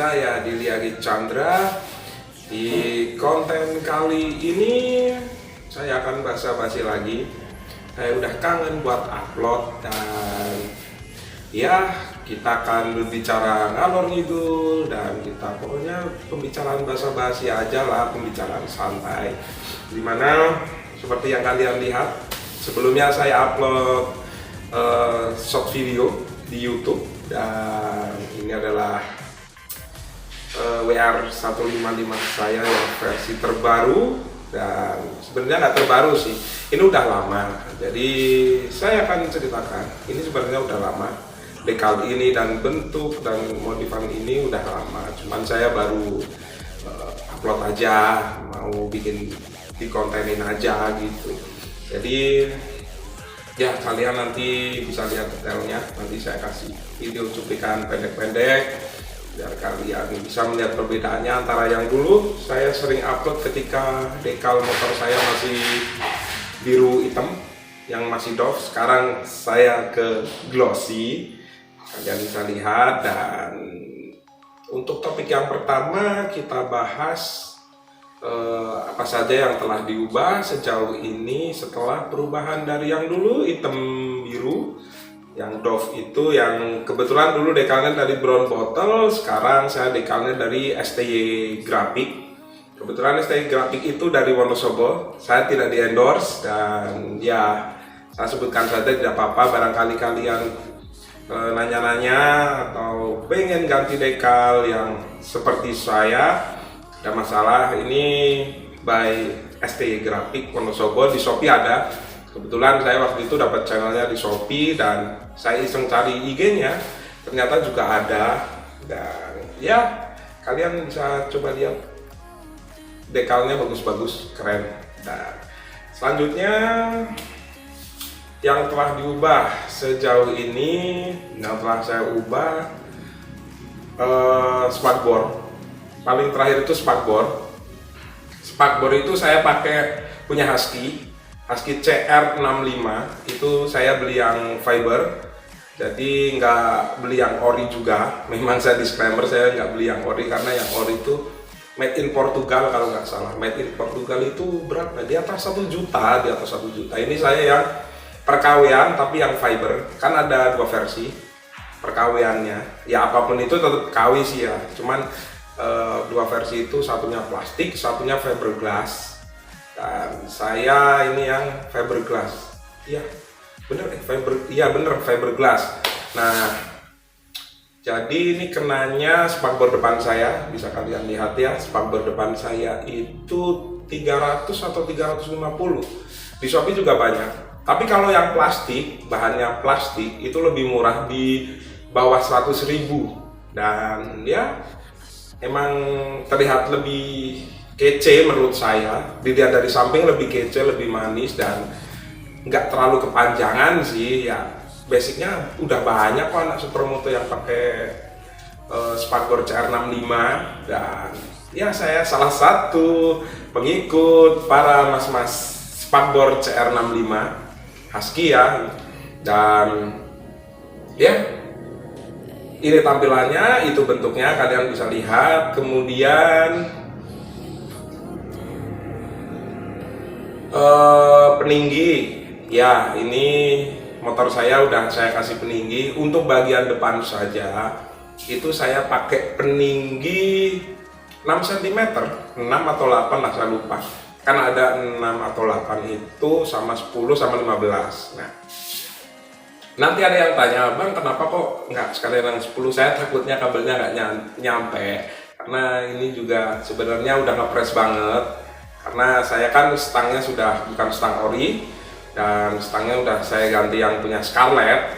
saya Diliagi Chandra. Di konten kali ini saya akan basa-basi lagi. Saya udah kangen buat upload dan ya kita akan berbicara ngalor ngidul dan kita pokoknya pembicaraan basa-basi aja lah, pembicaraan santai. Dimana seperti yang kalian lihat sebelumnya saya upload short video di YouTube dan ini adalah WR155 saya yang versi terbaru dan sebenarnya nggak terbaru sih, ini udah lama. Jadi saya akan ceritakan ini sebenarnya udah lama, dekal ini dan bentuk dan modifan ini udah lama, cuman saya baru upload aja, mau bikin dikontenin aja gitu. Jadi ya kalian nanti bisa lihat detailnya, nanti saya kasih video cuplikan pendek-pendek biar kalian bisa melihat perbedaannya antara yang dulu saya sering upload ketika dekal motor saya masih biru hitam yang masih doff, sekarang saya ke glossy, kalian bisa lihat. Dan untuk topik yang pertama kita bahas apa saja yang telah diubah sejauh ini setelah perubahan dari yang dulu hitam biru, yang doff itu yang kebetulan dulu dekalnya dari brown bottle, sekarang saya dekalnya dari STY Graphic. Kebetulan STY Graphic itu dari Wonosobo, saya tidak di endorse dan ya saya sebutkan saja tidak apa-apa, barangkali kalian nanya-nanya atau pengen ganti dekal yang seperti saya, ada masalah. Ini by STY Graphic Wonosobo, di Shopee ada. Kebetulan saya waktu itu dapat channelnya di Shopee dan saya iseng cari IG-nya, ternyata juga ada. Dan ya kalian bisa coba lihat, dekalnya bagus-bagus, keren. Dan selanjutnya yang telah diubah sejauh ini, yang telah saya ubah spakbor. Paling terakhir itu spakbor. Spakbor itu saya pakai punya Husky CR65, itu saya beli yang fiber, jadi nggak beli yang ori juga. Memang saya disclaimer, saya nggak beli yang ori karena yang ori itu made in Portugal kalau nggak salah. Made in Portugal itu berapa? Di atas 1 juta, di atas 1 juta. Ini saya yang perkawian tapi yang fiber, kan ada dua versi perkawiannya. Ya apapun itu tetap KW sih ya, cuman dua versi itu, satunya plastik, satunya fiberglass. Dan saya ini yang fiberglass. Iya, bener fiberglass. Nah, jadi ini kenanya spakbor depan saya, bisa kalian lihat ya, spakbor depan saya itu 300 atau 350. Di Shopee juga banyak. Tapi kalau yang plastik, bahannya plastik itu lebih murah, di bawah 100.000. Dan ya emang terlihat lebih kece menurut saya, dilihat dari samping lebih kece, lebih manis dan nggak terlalu kepanjangan sih. Ya basicnya udah banyak kok anak supermoto yang pakai spakbor CR65 dan ya saya salah satu pengikut para mas-mas spakbor CR65 Husky ya. Dan ya ini tampilannya, itu bentuknya, kalian bisa lihat. Kemudian peninggi, ya ini motor saya udah saya kasih peninggi. Untuk bagian depan saja itu saya pakai peninggi 6 cm, 6 atau 8 lah, saya lupa. Kan ada 6 atau 8 itu sama 10 sama 15. Nah, nanti ada yang tanya, bang kenapa kok nggak sekalian yang 10? Saya takutnya kabelnya nggak nyampe, karena ini juga sebenarnya udah ngepres banget. Karena saya kan stangnya sudah bukan stang ori, dan stangnya udah saya ganti yang punya Scarlett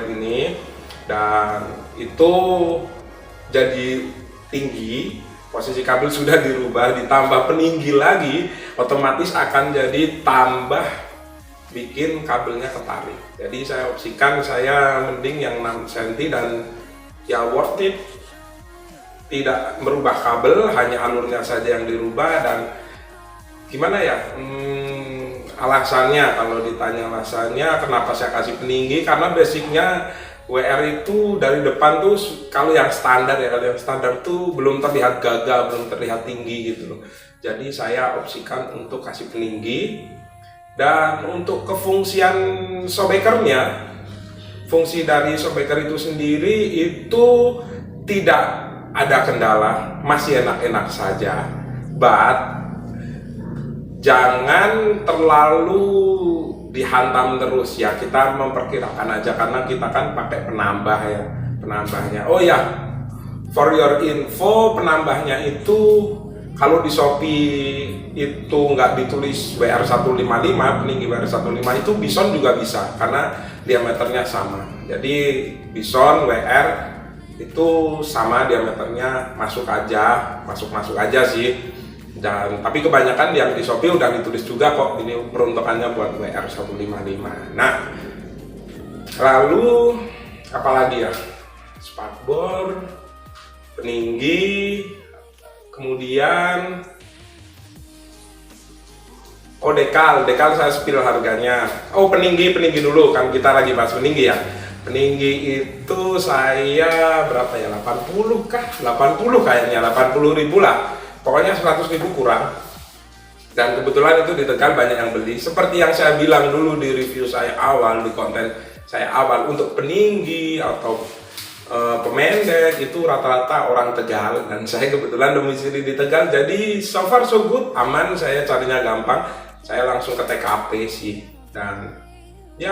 ini, dan itu jadi tinggi, posisi kabel sudah dirubah, ditambah peninggi lagi, otomatis akan jadi tambah bikin kabelnya ketarik. Jadi saya opsikan, saya mending yang 6 cm dan ya worth it, tidak merubah kabel, hanya alurnya saja yang dirubah. Dan gimana ya, alasannya, kalau ditanya alasannya kenapa saya kasih peninggi, karena basicnya WR itu dari depan tuh kalau yang standar ya, kalau yang standar tuh belum terlihat gagah, belum terlihat tinggi gitu loh. Jadi saya opsikan untuk kasih peninggi. Dan untuk kefungsian showbreakernya, fungsi dari showbreaker itu sendiri itu tidak ada kendala, masih enak-enak saja. But jangan terlalu dihantam terus ya, kita memperkirakan aja karena kita kan pakai penambah ya, penambahnya. Oh ya, for your info, penambahnya itu kalau di Shopee itu nggak ditulis WR155, peninggi WR155 itu Bison juga bisa karena diameternya sama. Jadi Bison WR itu sama diameternya, masuk aja sih. Dan tapi kebanyakan yang di Shopee udah ditulis juga kok ini peruntukannya buat WR155. Nah, lalu apalagi ya? Spakbor, peninggi, kemudian dekal saya spill harganya. Peninggi dulu kan, kita lagi bahas peninggi ya. Peninggi itu saya berapa ya, 80 kah? 80 kayaknya, 80.000 lah, pokoknya 100.000 kurang. Dan kebetulan itu di Tegal banyak yang beli. Seperti yang saya bilang dulu di review saya awal, di konten saya awal, untuk peninggi atau pemendek itu rata-rata orang Tegal, dan saya kebetulan domisili di Tegal, jadi so far so good, aman, saya carinya gampang, saya langsung ke TKP sih. Dan ya,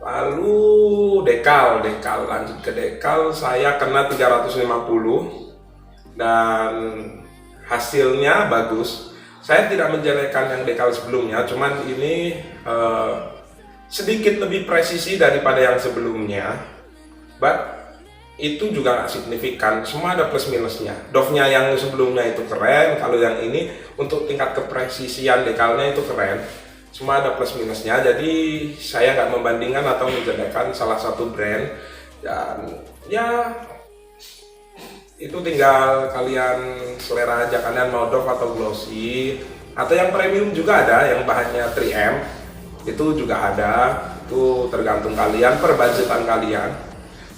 lalu dekal lanjut ke dekal, saya kena 350 dan hasilnya bagus. Saya tidak menjelekkan yang dekal sebelumnya, cuman ini sedikit lebih presisi daripada yang sebelumnya, but itu juga nggak signifikan, semua ada plus minusnya. Dove-nya yang sebelumnya itu keren, kalau yang ini untuk tingkat kepresisian dekalnya itu keren, semua ada plus minusnya. Jadi saya nggak membandingkan atau menjelekan salah satu brand, dan ya itu tinggal kalian selera aja, kalian mau Dove atau glossy atau yang premium juga ada, yang bahannya 3M itu juga ada, itu tergantung kalian, per budgetan kalian.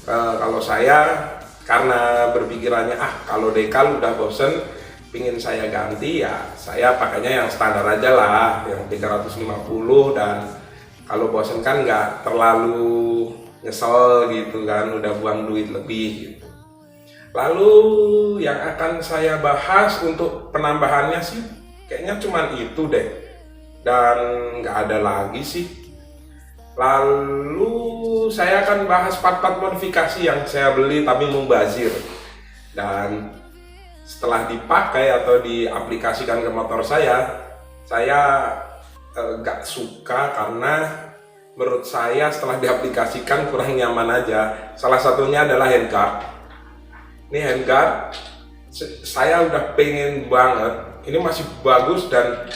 Kalau saya karena berpikirannya kalau dekal udah bosen, pingin saya ganti, ya saya pakainya yang standar aja lah, yang 350, dan kalau bosen kan nggak terlalu nyesel gitu kan, udah buang duit lebih gitu. Lalu yang akan saya bahas untuk penambahannya sih kayaknya cuman itu deh, dan nggak ada lagi sih. Lalu saya akan bahas part-part modifikasi yang saya beli tapi mubazir, dan setelah dipakai atau diaplikasikan ke motor saya gak suka karena menurut saya setelah diaplikasikan kurang nyaman aja. Salah satunya adalah handguard. Ini handguard saya udah pengen banget, ini masih bagus, dan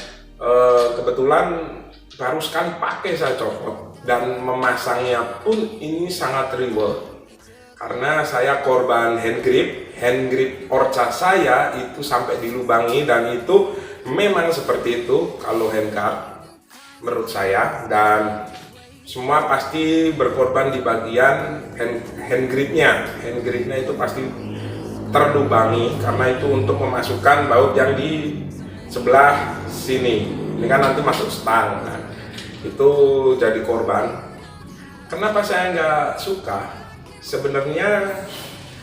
kebetulan baru sekali pakai saya copot, dan memasangnya pun ini sangat reward karena saya korban hand grip Orca saya itu sampai dilubangi, dan itu memang seperti itu kalau handguard menurut saya. Dan semua pasti berkorban di bagian hand gripnya itu pasti terlubangi karena itu untuk memasukkan baut yang di sebelah sini, ini kan nanti masuk stang. Nah, itu jadi korban. Kenapa saya nggak suka? Sebenarnya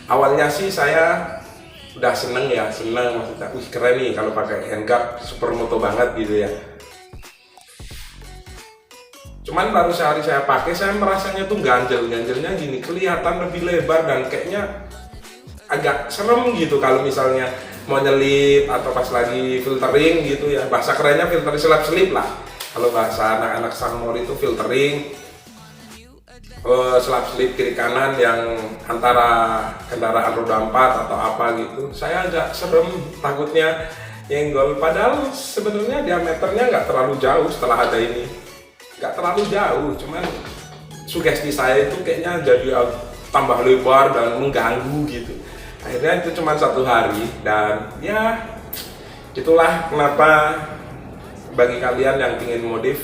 awalnya sih saya udah seneng maksudnya, keren nih kalau pakai handguard, supermoto banget gitu ya. Cuman baru sehari saya pakai, saya merasanya tuh ganjelnya gini, kelihatan lebih lebar dan kayaknya agak serem gitu kalau misalnya mau nyelip atau pas lagi filtering gitu ya, bahasa kerennya filtering selip lah. Kalau bahasa anak-anak Sangmor itu filtering, selap-selip kiri kanan yang antara kendaraan roda 4 atau apa gitu. Saya agak serem, takutnya nyenggol. Padahal sebenarnya diameternya nggak terlalu jauh setelah ada ini. Nggak terlalu jauh, cuman sugesti saya itu kayaknya jadi tambah lebar dan mengganggu gitu. Akhirnya itu cuma 1 hari, dan ya itulah kenapa bagi kalian yang ingin modif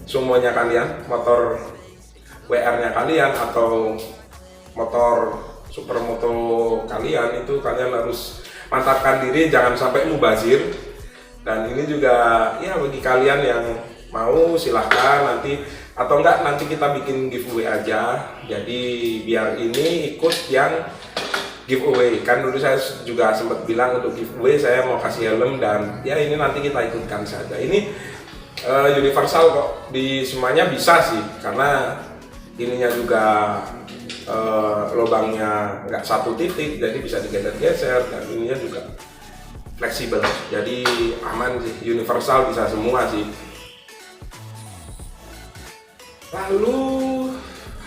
semuanya kalian, motor WR-nya kalian atau motor supermoto kalian itu kalian harus mantapkan diri, jangan sampai mubazir. Dan ini juga ya bagi kalian yang mau silahkan nanti, atau enggak nanti kita bikin giveaway aja. Jadi biar ini ikut yang giveaway, kan dulu saya juga sempat bilang untuk giveaway saya mau kasih helm, dan ya ini nanti kita ikutkan saja. Ini universal kok, di semuanya bisa sih, karena ininya juga lubangnya nggak satu titik, jadi bisa digeser-geser, dan ininya juga fleksibel, jadi aman sih, universal, bisa semua sih. Lalu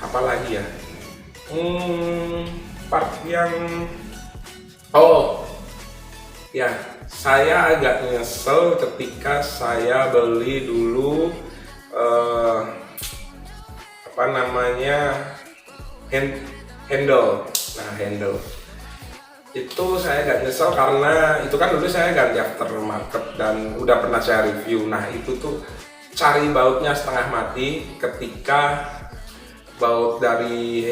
apa lagi ya, part yang ya, saya agak nyesel ketika saya beli dulu handle. Nah, handle itu saya agak nyesel karena itu kan dulu saya ganti aftermarket dan udah pernah saya review. Nah, itu tuh cari bautnya setengah mati ketika baut dari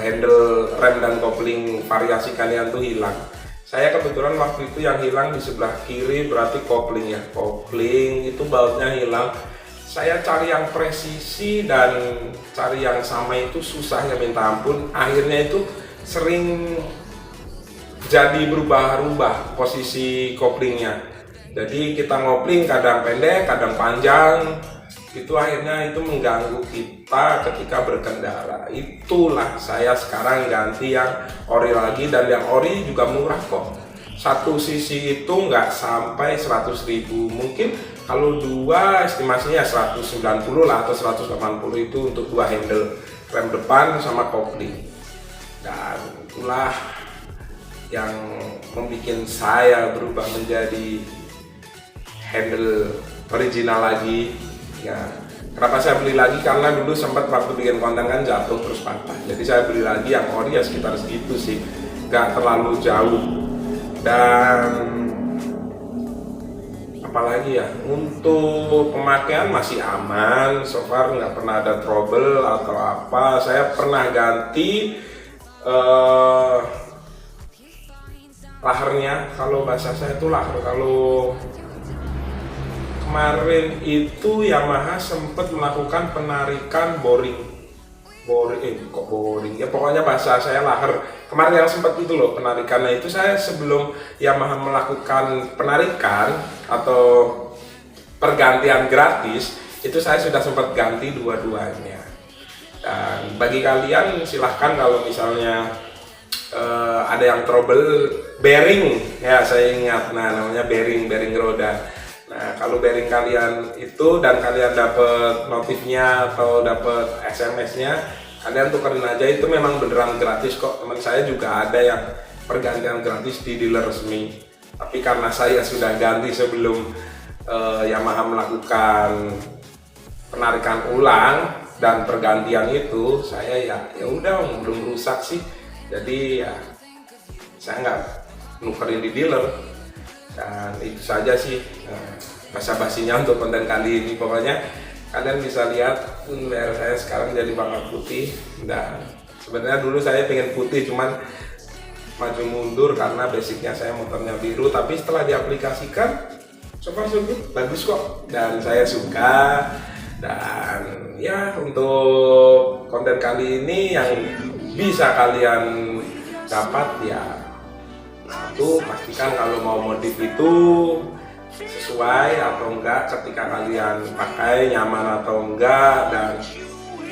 handle rem dan kopling variasi kalian tuh hilang. Saya kebetulan waktu itu yang hilang di sebelah kiri berarti kopling ya, kopling itu bautnya hilang. Saya cari yang presisi dan cari yang sama itu susahnya minta ampun. Akhirnya itu sering jadi berubah-ubah posisi koplingnya. Jadi kita ngopling kadang pendek, kadang panjang. Itu akhirnya itu mengganggu kita ketika berkendara. Itulah saya sekarang ganti yang ori lagi, dan yang ori juga murah kok. Satu sisi itu nggak sampai 100.000, mungkin kalau dua estimasinya 190 lah atau 180 itu untuk dua handle rem depan sama kopling. Dan itulah yang membuat saya berubah menjadi handle original lagi. Ya, kenapa saya beli lagi? Karena dulu sempat waktu bikin konten kan jatuh terus patah. Jadi saya beli lagi yang ori ya sekitar segitu sih, nggak terlalu jauh. Dan apalagi ya, untuk pemakaian masih aman, so far nggak pernah ada trouble atau apa. Saya pernah ganti lahernya, kalau bahasa saya itu laher. Kalau kemarin itu Yamaha sempat melakukan penarikan boring ya pokoknya bahasa saya laher. Kemarin yang sempat itu loh penarikannya itu, saya sebelum Yamaha melakukan penarikan atau pergantian gratis itu saya sudah sempat ganti dua-duanya. Dan bagi kalian silahkan kalau misalnya ada yang trouble bearing ya, saya ingat, nah namanya bearing roda. Nah, kalau bearing kalian itu dan kalian dapat notifnya atau dapat SMS-nya, kalian tukerin aja, itu memang beneran gratis kok. Teman saya juga ada yang pergantian gratis di dealer resmi. Tapi karena saya sudah ganti sebelum Yamaha melakukan penarikan ulang dan pergantian itu, saya ya udah belum rusak sih. Jadi ya saya nggak nukerin di dealer. Dan itu saja sih basa-basinya untuk konten kali ini. Pokoknya kalian bisa lihat WR saya sekarang jadi warna putih. Dan sebenarnya dulu saya pengen putih, cuman maju mundur karena basicnya saya motornya biru. Tapi setelah diaplikasikan so far so good, bagus kok, dan saya suka. Dan ya untuk konten kali ini yang bisa kalian dapat ya, satu, pastikan kalau mau modif itu sesuai atau enggak, ketika kalian pakai nyaman atau enggak, dan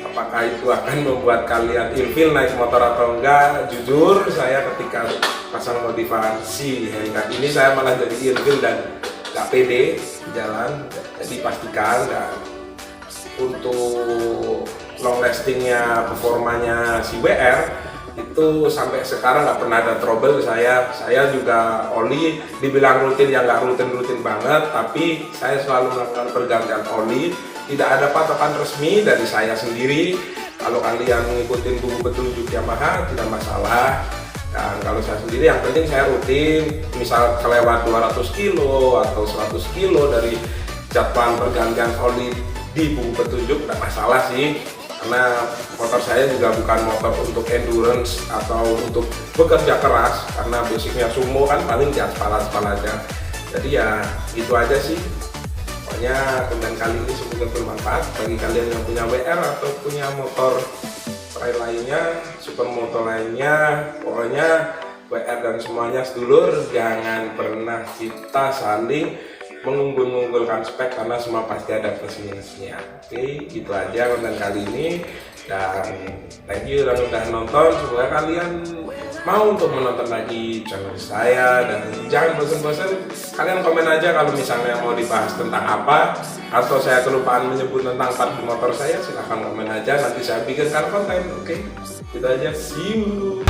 apakah itu akan membuat kalian ilfil naik motor atau enggak. Jujur saya ketika pasang modifikasi handguard ini saya malah jadi ilfil dan enggak pede di jalan. Jadi pastikan. Dan untuk long lastingnya, performanya si WR itu sampai sekarang nggak pernah ada trouble. Saya juga oli dibilang rutin ya nggak rutin banget, tapi saya selalu melakukan pergantian oli. Tidak ada patokan resmi dari saya sendiri. Kalau kalian mengikuti buku petunjuk Yamaha tidak masalah. Dan kalau saya sendiri yang penting saya rutin, misal kelewat 200 kilo atau 100 kilo dari jadwal pergantian oli di buku petunjuk, tidak masalah sih. karena motor saya juga bukan motor untuk endurance atau untuk bekerja keras, karena basicnya sumo kan paling di aspal-aspal aja. Jadi ya itu aja sih. Pokoknya konten kali ini semoga bermanfaat bagi kalian yang punya WR atau punya motor trail lainnya, supermoto lainnya. Pokoknya WR dan semuanya sedulur, jangan pernah kita saling mengunggul-unggulkan spek karena semua pasti ada plus minusnya. Oke, gitu aja konten kali ini, dan thank you yang udah nonton. Semoga kalian mau untuk menonton lagi channel saya, dan jangan bosan-bosan, kalian komen aja kalau misalnya mau dibahas tentang apa, atau saya kelupaan menyebut tentang part motor saya, silahkan komen aja, nanti saya bikinkan konten. Oke, gitu aja, see you.